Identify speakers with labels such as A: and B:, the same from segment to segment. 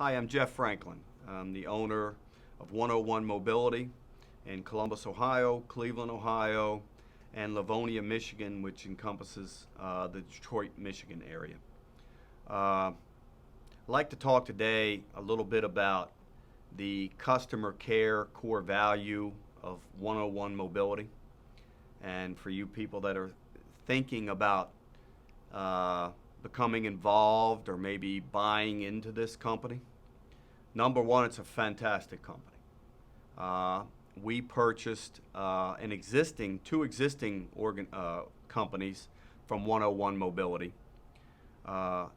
A: Hi, I'm Jeff Franklin. I'm the owner of 101 Mobility in Columbus, Ohio, Cleveland, Ohio, and Livonia, Michigan, which encompasses the Detroit, Michigan area. I'd like to talk today a little bit about the customer care core value of 101 Mobility. And for you people that are thinking about becoming involved or maybe buying into this company, number one, it's a fantastic company. We purchased two existing companies from 101 Mobility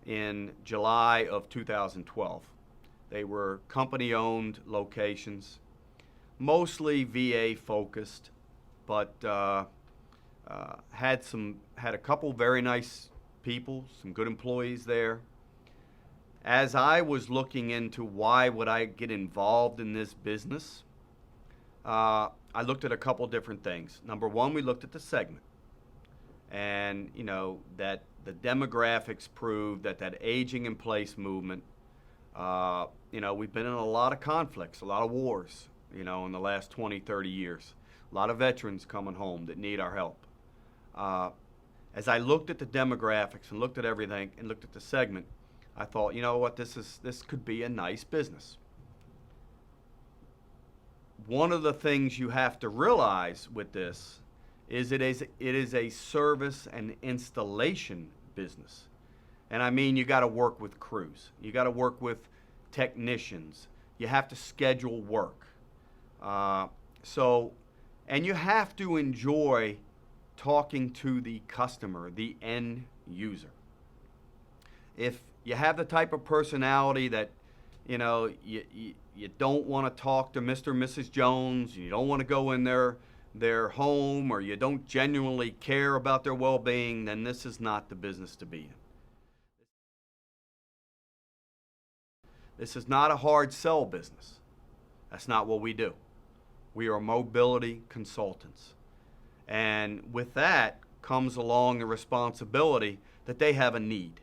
A: in July of 2012. They were company-owned locations, mostly VA focused, but had a couple very nice people, some good employees there. As I was looking into why would I get involved in this business, I looked at a couple different things. Number one, we looked at the segment, and that the demographics proved that aging in place movement. We've been in a lot of conflicts, a lot of wars, in the last 20, 30 years. A lot of veterans coming home that need our help. As I looked at the demographics and looked at everything and looked at the segment, I thought, you know what, this could be a nice business. One of the things you have to realize with this is it is a service and installation business. And I mean, you got to work with crews. You got to work with technicians. You have to schedule work. And you have to enjoy talking to the customer, the end user. If you have the type of personality that, you don't want to talk to Mr. and Mrs. Jones, you don't want to go in their home, or you don't genuinely care about their well-being, then this is not the business to be in. This is not a hard sell business. That's not what we do. We are mobility consultants. And with that comes along the responsibility that they have a need.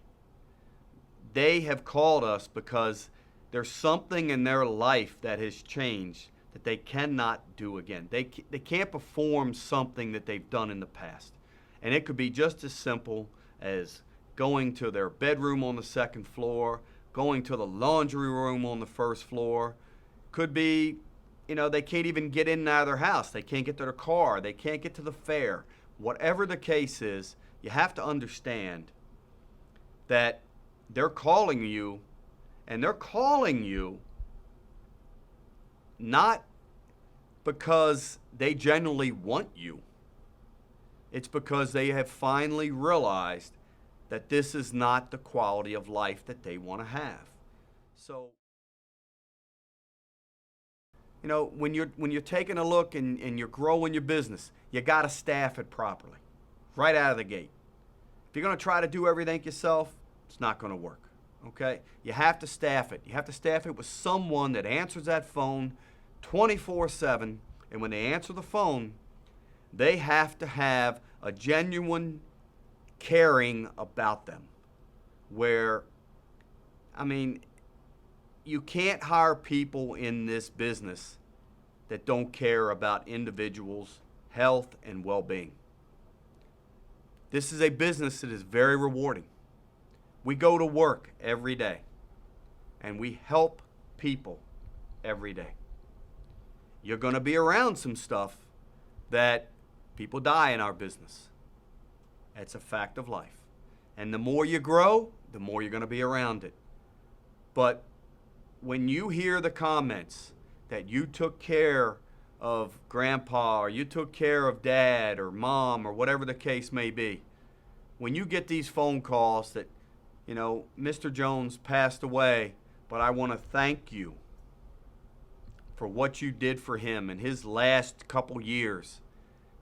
A: They have called us because there's something in their life that has changed that they cannot do again. They can't perform something that they've done in the past. And it could be just as simple as going to their bedroom on the second floor, going to the laundry room on the first floor. Could be, they can't even get in and out of their house. They can't get to their car. They can't get to the fair. Whatever the case is, you have to understand that they're calling you, and they're calling you not because they genuinely want you. It's because they have finally realized that this is not the quality of life that they want to have. So, when you're taking a look and you're growing your business, you got to staff it properly, right out of the gate. If you're going to try to do everything yourself, it's not going to work, okay? You have to staff it. You have to staff it with someone that answers that phone 24/7, and when they answer the phone, they have to have a genuine caring about them. You can't hire people in this business that don't care about individuals' health and well-being. This is a business that is very rewarding. We go to work every day, and we help people every day. You're going to be around some stuff that people die in our business. It's a fact of life. And the more you grow, the more you're going to be around it. But when you hear the comments that you took care of grandpa, or you took care of dad or mom, or whatever the case may be, when you get these phone calls that, Mr. Jones passed away, but I want to thank you for what you did for him in his last couple years.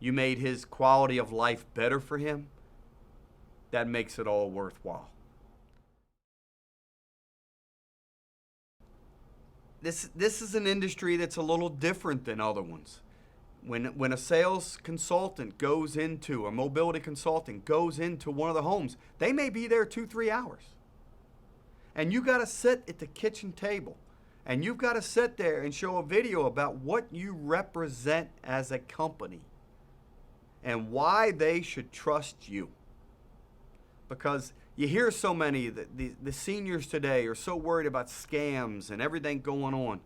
A: You made his quality of life better for him. That makes it all worthwhile. This is an industry that's a little different than other ones. When a sales consultant goes into, a mobility consultant goes into one of the homes, they may be there 2-3 hours. And you got to sit at the kitchen table. And you've got to sit there and show a video about what you represent as a company and why they should trust you. Because you hear so many, the seniors today are so worried about scams and everything going on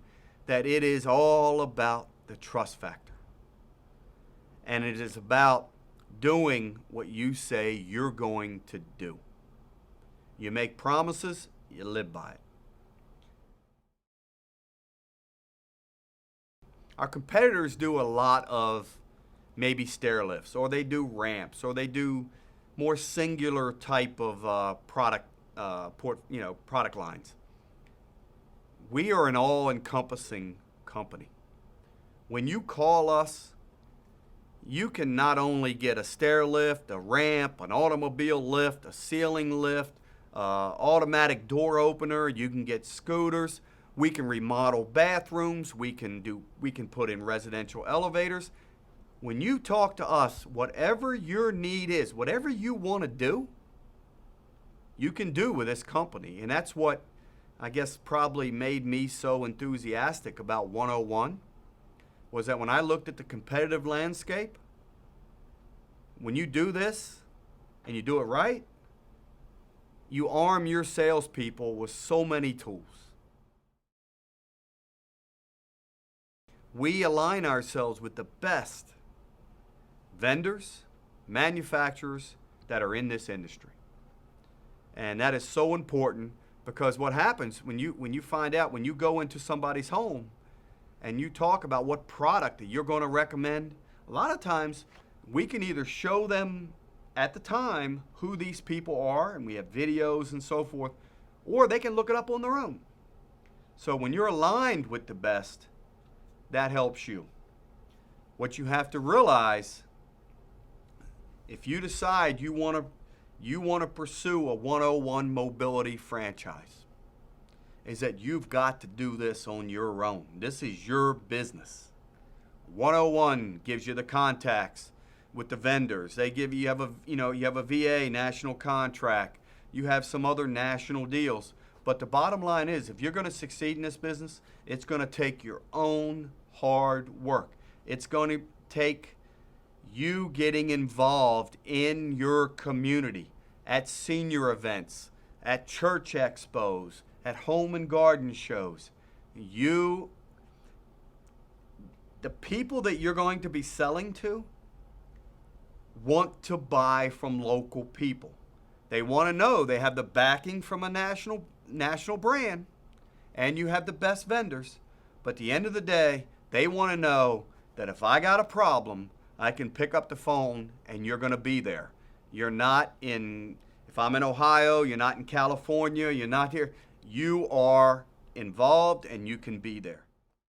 A: that it is all about the trust factor. And it is about doing what you say you're going to do. You make promises, you live by it. Our competitors do a lot of maybe stair lifts, or they do ramps, or they do more singular type of product lines. We are an all-encompassing company. When you call us, you can not only get a stair lift, a ramp, an automobile lift, a ceiling lift, automatic door opener. You can get scooters. We can remodel bathrooms. We can put in residential elevators. When you talk to us, whatever your need is, whatever you want to do, you can do with this company. And that's what I guess probably made me so enthusiastic about 101, was that when I looked at the competitive landscape, when you do this and you do it right, you arm your salespeople with so many tools. We align ourselves with the best vendors, manufacturers that are in this industry. And that is so important, because what happens when you find out, when you go into somebody's home and you talk about what product that you're going to recommend, a lot of times we can either show them at the time who these people are, and we have videos and so forth, or they can look it up on their own. So when you're aligned with the best, that helps you. What you have to realize, if you decide you want to pursue a 101 mobility franchise, is that you've got to do this on your own. This is your business. 101 gives you the contacts with the vendors. They give you have a VA national contract. You have some other national deals. But the bottom line is, if you're going to succeed in this business, it's going to take your own hard work. It's going to take you getting involved in your community, at senior events, at church expos, at home and garden shows. The people that you're going to be selling to want to buy from local people. They want to know they have the backing from a national brand, and you have the best vendors. But at the end of the day, they want to know that if I got a problem, I can pick up the phone and you're going to be there. You're not if I'm in Ohio, you're not in California, you're not here. You are involved and you can be there.